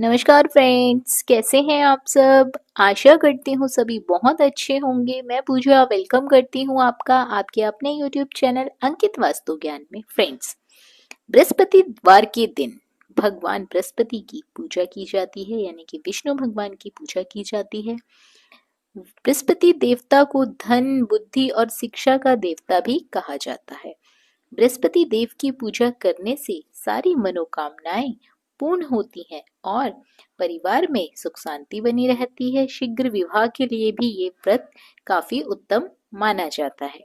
नमस्कार फ्रेंड्स, कैसे हैं आप सब। आशा करती हूँ सभी बहुत अच्छे होंगे। मैं पूजा वेलकम करती हूँ आपका आपके अपने यूट्यूब चैनल अंकित वास्तु ज्ञान में। फ्रेंड्स, बृहस्पतिवार के दिन भगवान बृहस्पति की पूजा की जाती है, यानी कि विष्णु भगवान की पूजा की जाती है। बृहस्पति देवता को धन, बुद्धि और शिक्षा का देवता भी कहा जाता है। बृहस्पति देव की पूजा करने से सारी मनोकामनाएं पूर्ण होती हैं और परिवार में सुख शांति बनी रहती है। शीघ्र विवाह के लिए भी ये व्रत काफी उत्तम माना जाता है।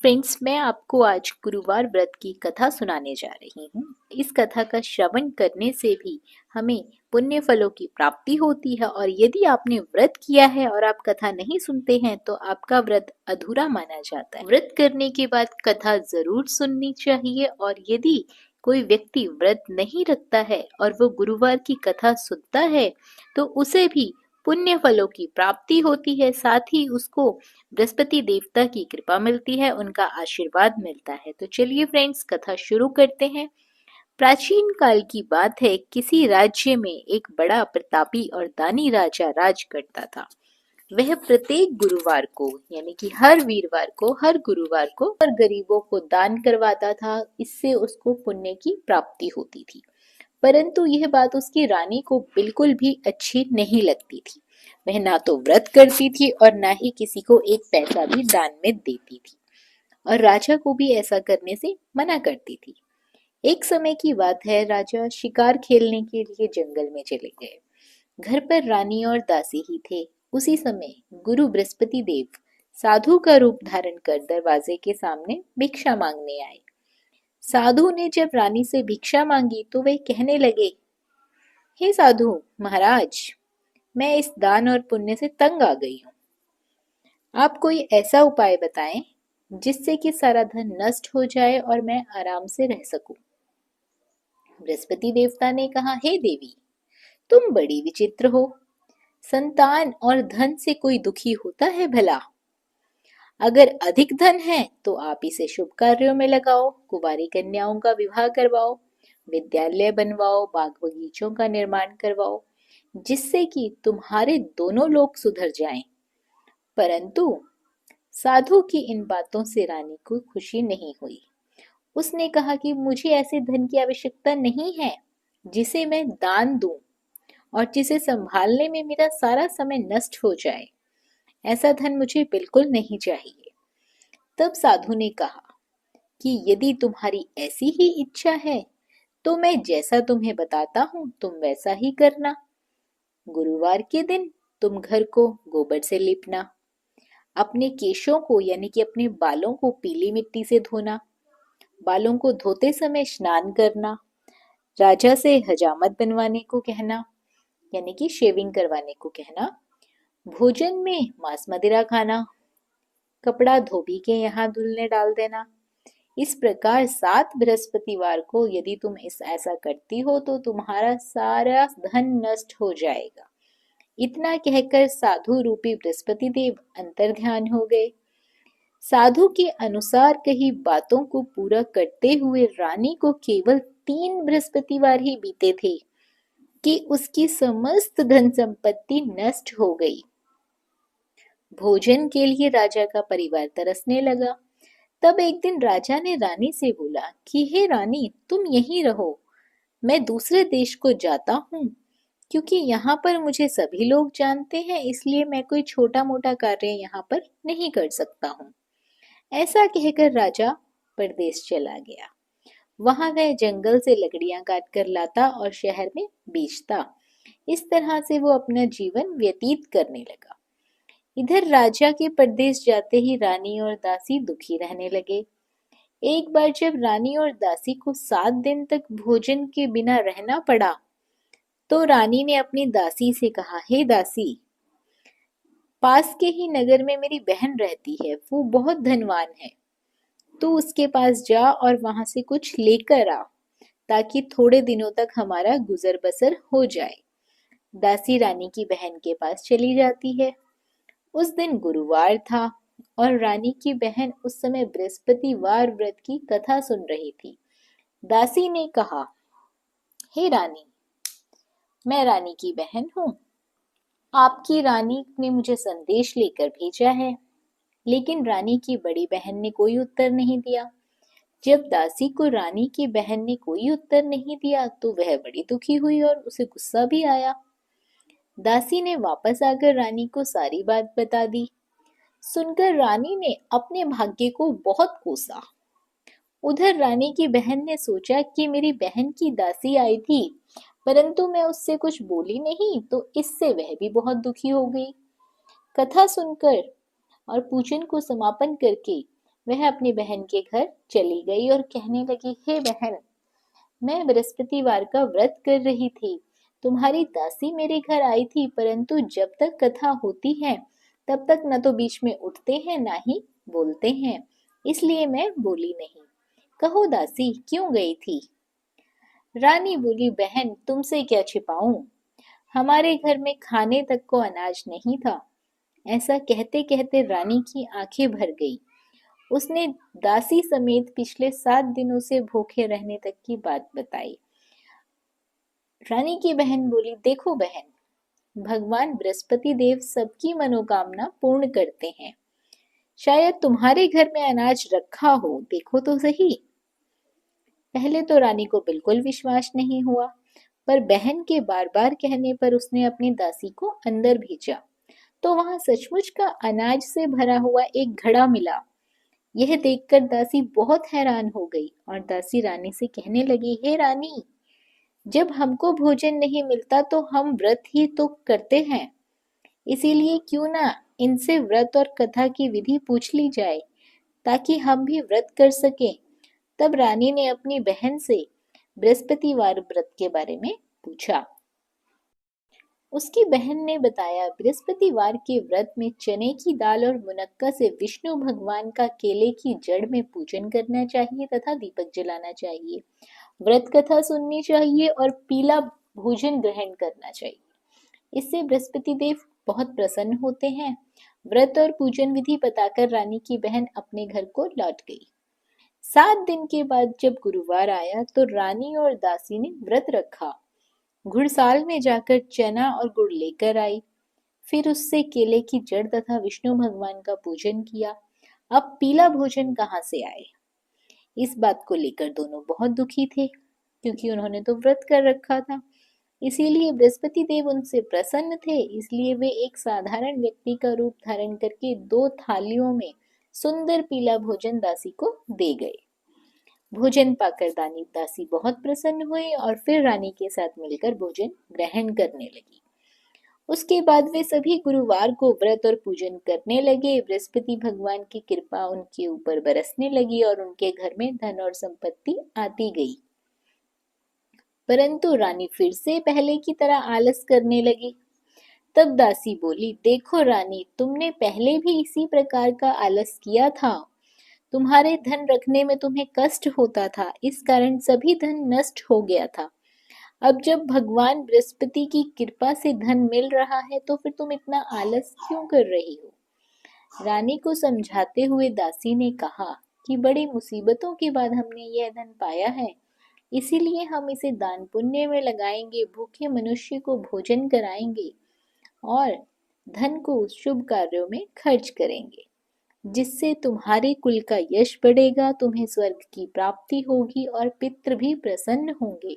फ्रेंड्स, मैं आपको आज गुरुवार व्रत की कथा सुनाने जा रही हूँ। इस कथा का श्रवण करने से भी हमें पुण्य फलों की प्राप्ति होती है, और यदि आपने व्रत किया है और आप कथा नहीं सुनते हैं तो आपका व्रत अधूरा माना जाता है। व्रत करने के बाद कथा जरूर सुननी चाहिए, और यदि कोई व्यक्ति व्रत नहीं रखता है और वो गुरुवार की कथा सुनता है तो उसे भी पुण्य फलों की प्राप्ति होती है। साथ ही उसको बृहस्पति देवता की कृपा मिलती है, उनका आशीर्वाद मिलता है। तो चलिए फ्रेंड्स, कथा शुरू करते हैं। प्राचीन काल की बात है। किसी राज्य में एक बड़ा प्रतापी और दानी राजा राज करता था। वह प्रत्येक गुरुवार को, यानी कि हर वीरवार को, हर गुरुवार को और गरीबों को दान करवाता था। इससे उसको पुण्य की प्राप्ति होती थी। परंतु यह बात उसकी रानी को बिल्कुल भी अच्छी नहीं लगती थी। वह ना तो व्रत करती थी और ना ही किसी को एक पैसा भी दान में देती थी, और राजा को भी ऐसा करने से मना करती थी। एक समय की बात है, राजा शिकार खेलने के लिए जंगल में चले गए। घर पर रानी और दासी ही थे। उसी समय गुरु बृहस्पति देव साधु का रूप धारण कर दरवाजे के सामने भिक्षा मांगने आए। साधु ने जब रानी से भिक्षा मांगी तो वे कहने लगे, हे साधु महाराज, मैं इस दान और पुण्य से तंग आ गई हूँ। आप कोई ऐसा उपाय बताएं जिससे कि सारा धन नष्ट हो जाए और मैं आराम से रह सकूं। बृहस्पति देवता ने कहा, हे देवी, तुम बड़ी विचित्र हो। संतान और धन से कोई दुखी होता है भला? अगर अधिक धन है तो आप इसे शुभ कार्यों में लगाओ, कुंवारी कन्याओं का विवाह करवाओ, विद्यालय बनवाओ, बाग बगीचों का निर्माण करवाओ, जिससे कि तुम्हारे दोनों लोग सुधर जाएं। परंतु साधु की इन बातों से रानी को खुशी नहीं हुई। उसने कहा कि मुझे ऐसे धन की आवश्यकता नहीं है जिसे मैं दान दूं और जिसे संभालने में मेरा सारा समय नष्ट हो जाए। ऐसा धन मुझे बिल्कुल नहीं चाहिए। तब साधु ने कहा कि यदि तुम्हारी ऐसी ही इच्छा है तो मैं जैसा तुम्हें बताता हूं तुम वैसा ही करना। गुरुवार के दिन तुम घर को गोबर से लीपना, अपने केशों को यानी कि अपने बालों को पीली मिट्टी से धोना, बालों को धोते समय स्नान करना, राजा से हजामत बनवाने को कहना, यानी कि शेविंग करवाने को कहना, भोजन में मांस मदिरा खाना, कपड़ा धोबी के यहाँ धुलने डाल देना। इस प्रकार 7 बृहस्पतिवार को यदि तुम ऐसा करती हो तो तुम्हारा सारा धन नष्ट हो जाएगा। इतना कहकर साधु रूपी बृहस्पति देव अंतर्ध्यान हो गए। साधु के अनुसार कही बातों को पूरा करते हुए रानी को केवल 3 बृहस्पतिवार ही बीते थे कि उसकी समस्त धन संपत्ति नष्ट हो गई। भोजन के लिए राजा का परिवार तरसने लगा। तब एक दिन राजा ने रानी से बोला कि हे रानी, तुम यहीं रहो, मैं दूसरे देश को जाता हूँ, क्योंकि यहाँ पर मुझे सभी लोग जानते हैं, इसलिए मैं कोई छोटा मोटा कार्य यहाँ पर नहीं कर सकता हूँ। ऐसा कहकर राजा परदेश चला गया। वहां वह जंगल से लकड़ियां काट कर लाता और शहर में बेचता। इस तरह से वो अपना जीवन व्यतीत करने लगा। इधर राजा के परदेश जाते ही रानी और दासी दुखी रहने लगे। एक बार जब रानी और दासी को 7 दिन तक भोजन के बिना रहना पड़ा तो रानी ने अपनी दासी से कहा, हे दासी, पास के ही नगर में मेरी बहन रहती है, वो बहुत धनवान है। तू उसके पास जा और वहां से कुछ लेकर आ, ताकि थोड़े दिनों तक हमारा गुजर बसर हो जाए। दासी रानी की बहन के पास चली जाती है। उस दिन गुरुवार था और रानी की बहन उस समय बृहस्पतिवार व्रत की कथा सुन रही थी। दासी ने कहा, हे रानी, मैं रानी की बहन हूँ। आपकी रानी ने मुझे संदेश लेकर भेजा है। लेकिन रानी की बड़ी बहन ने कोई उत्तर नहीं दिया। जब दासी को रानी की बहन ने कोई उत्तर नहीं दिया तो वह बड़ी दुखी हुई और उसे गुस्सा भी आया। दासी ने वापस आकर रानी को सारी बात बता दी। सुनकर रानी ने अपने भाग्य को बहुत कोसा। उधर रानी की बहन ने सोचा कि मेरी बहन की दासी आई थी, परंतु मैं उससे कुछ बोली नहीं तो इससे वह भी बहुत दुखी हो गई। कथा सुनकर और पूजन को समापन करके वह अपनी बहन के घर चली गई और कहने लगी, हे बहन, मैं बृहस्पतिवार का व्रत कर रही थी। तुम्हारी दासी मेरे घर आई थी, परंतु जब तक कथा होती है तब तक न तो बीच में उठते हैं ना ही बोलते हैं, इसलिए मैं बोली नहीं। कहो दासी, क्यों गई थी? रानी बोली, बहन, तुमसे क्या छिपाऊं, हमारे घर में खाने तक को अनाज नहीं था। ऐसा कहते कहते रानी की आंखें भर गई। उसने दासी समेत पिछले 7 दिनों से भूखे रहने तक की बात बताई। रानी की बहन बोली, देखो बहन, भगवान बृहस्पति देव सबकी मनोकामना पूर्ण करते हैं। शायद तुम्हारे घर में अनाज रखा हो, देखो तो सही। पहले तो रानी को बिल्कुल विश्वास नहीं हुआ, पर बहन के बार बार कहने पर उसने अपनी दासी को अंदर भेजा तो वहां सचमुच का अनाज से भरा हुआ एक घड़ा मिला। यह देखकर दासी बहुत हैरान हो गई और दासी रानी से कहने लगी, हे रानी, जब हमको भोजन नहीं मिलता तो हम व्रत ही तो करते हैं, इसीलिए क्यों ना इनसे व्रत और कथा की विधि पूछ ली जाए ताकि हम भी व्रत कर सकें। तब रानी ने अपनी बहन से बृहस्पतिवार व्रत के बारे में पूछा। उसकी बहन ने बताया, बृहस्पतिवार के व्रत में चने की दाल और मुनक्का से विष्णु भगवान का केले की जड़ में पूजन करना चाहिए तथा दीपक जलाना चाहिए। व्रत कथा सुननी चाहिए और पीला भोजन ग्रहण करना चाहिए। इससे बृहस्पति देव बहुत प्रसन्न होते हैं। व्रत और पूजन विधि बताकर रानी की बहन अपने घर को लौट गई। 7 दिन के बाद जब गुरुवार आया तो रानी और दासी ने व्रत रखा। घुड़साल में जाकर चना और गुड़ लेकर आई। फिर उससे केले की जड़ तथा विष्णु भगवान का पूजन किया। अब पीला भोजन कहाँ से आए? इस बात को लेकर दोनों बहुत दुखी थे, क्योंकि उन्होंने तो व्रत कर रखा था। इसीलिए बृहस्पति देव उनसे प्रसन्न थे, इसलिए वे एक साधारण व्यक्ति का रूप धारण करके 2 थालियों में सुंदर पीला भोजन दासी को दे गए। भोजन पाकर दासी बहुत प्रसन्न हुई और फिर रानी के साथ मिलकर भोजन ग्रहण करने लगी। उसके बाद वे सभी गुरुवार को व्रत और पूजन करने लगे। बृहस्पति भगवान की कृपा उनके ऊपर बरसने लगी और उनके घर में धन और संपत्ति आती गई। परंतु रानी फिर से पहले की तरह आलस करने लगी। तब दासी बोली, देखो रानी, तुमने पहले भी इसी प्रकार का आलस किया था। तुम्हारे धन रखने में तुम्हें कष्ट होता था, इस कारण सभी धन नष्ट हो गया था। अब जब भगवान बृहस्पति की कृपा से धन मिल रहा है तो फिर तुम इतना आलस क्यों कर रही हो? रानी को समझाते हुए दासी ने कहा कि बड़ी मुसीबतों के बाद हमने यह धन पाया है, इसीलिए हम इसे दान पुण्य में लगाएंगे, भूखे मनुष्य को भोजन कराएंगे और धन को शुभ कार्यों में खर्च करेंगे, जिससे तुम्हारे कुल का यश बढ़ेगा, तुम्हें स्वर्ग की प्राप्ति होगी और पितृ भी प्रसन्न होंगे।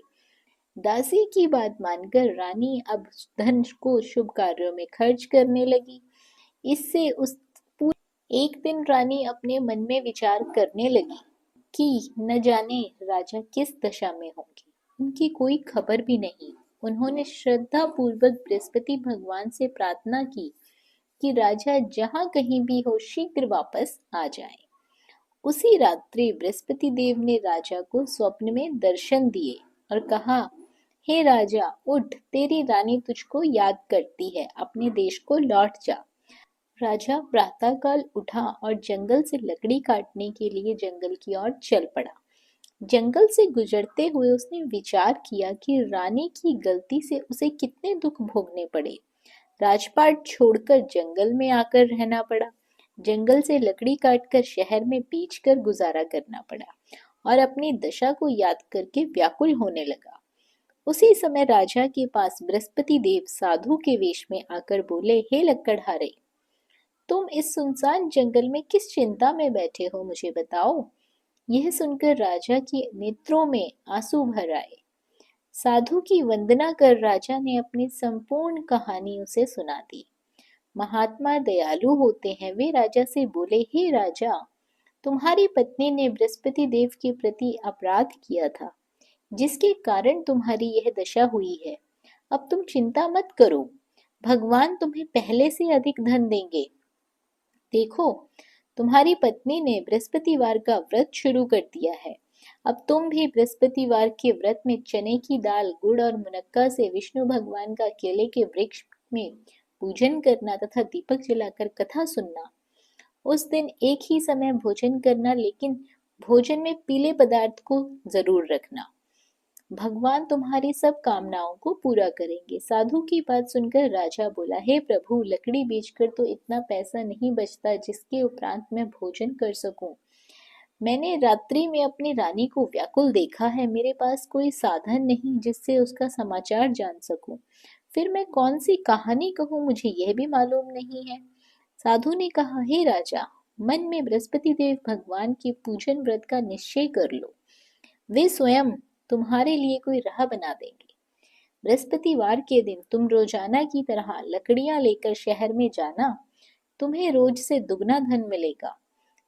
दासी की बात मानकर रानी अब धन को शुभ कार्यों में खर्च करने लगी। इससे एक दिन रानी अपने मन में विचार करने लगी कि न जाने राजा किस दशा में होंगे, उनकी कोई खबर भी नहीं। उन्होंने श्रद्धा पूर्वक बृहस्पति भगवान से प्रार्थना की कि राजा जहां कहीं भी हो शीघ्र वापस आ जाए। उसी रात्रि बृहस्पति देव ने राजा को स्वप्न में दर्शन दिए और कहा, हे राजा, उठ, तेरी रानी तुझको याद करती है, अपने देश को लौट जा। राजा प्रातःकाल उठा और जंगल से लकड़ी काटने के लिए जंगल की ओर चल पड़ा। जंगल से गुजरते हुए उसने विचार किया कि रानी की गलती से उसे कितने दुख भोगने पड़े। राजपाट छोड़कर जंगल में आकर रहना पड़ा। जंगल से लकड़ी काटकर शहर में बेचकर गुजारा करना पड़ा और अपनी दशा को याद करके व्याकुल होने लगा। उसी समय राजा के पास बृहस्पति देव साधु के वेश में आकर बोले, हे लक्कड़हारे, तुम इस सुनसान जंगल में किस चिंता में बैठे हो, मुझे बताओ। यह सुनकर राजा के नेत्रों में आंसू भर आए। साधु की वंदना कर राजा ने अपनी संपूर्ण कहानी उसे सुना दी। महात्मा दयालु होते हैं। वे राजा से बोले, हे राजा, तुम्हारी पत्नी ने बृहस्पति देव के प्रति अपराध किया था, जिसके कारण तुम्हारी यह दशा हुई है। अब तुम चिंता मत करो, भगवान तुम्हें पहले से अधिक धन देंगे। देखो, तुम्हारी पत्नी ने बृहस्पतिवार का व्रत शुरू कर दिया है। अब तुम भी बृहस्पतिवार के व्रत में चने की दाल, गुड़ और मुनक्का से विष्णु भगवान का केले के वृक्ष में पूजन करना तथा दीपक जलाकर कथा सुनना। उस दिन एक ही समय भोजन करना, लेकिन भोजन में पीले पदार्थ को जरूर रखना। भगवान तुम्हारी सब कामनाओं को पूरा करेंगे। साधु की बात सुनकर राजा बोला, हे प्रभु, लकड़ी बेचकर तो इतना पैसा नहीं बचता जिसके उपरांत मैं भोजन कर सकूं। मैंने रात्रि में अपनी रानी को व्याकुल देखा है। मेरे पास कोई साधन नहीं जिससे उसका समाचार जान सकूं। फिर मैं कौन सी कहानी कहूं, मुझे यह भी मालूम नहीं है। साधु ने कहा, हे राजा, मन में बृहस्पति देव भगवान के पूजन व्रत का निश्चय कर लो। वे स्वयं तुम्हारे लिए कोई राह बना देंगे। बृहस्पतिवार के दिन तुम रोजाना की तरह लकड़ियां लेकर शहर में जाना। तुम्हें रोज से दुगना धन मिलेगा,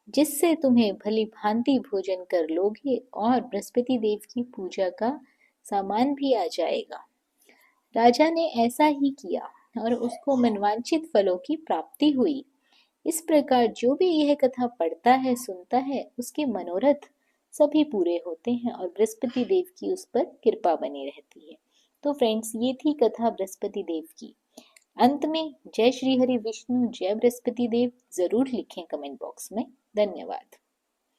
जिससे तुम्हें भली भांति भोजन कर लोगे और बृहस्पति देव की पूजा का सामान भी आ जाएगा। राजा ने ऐसा ही किया और उसको मनवांछित फलों की प्राप्ति हुई। इस प्रकार जो भी यह कथा पढ़ता है, सुनता है, उसके मनोरथ सभी पूरे होते हैं और बृहस्पति देव की उस पर कृपा बनी रहती है। तो फ्रेंड्स, ये थी कथा बृहस्पति देव की। अंत में जय श्री हरि विष्णु, जय बृहस्पति देव जरूर लिखें कमेंट बॉक्स में। धन्यवाद।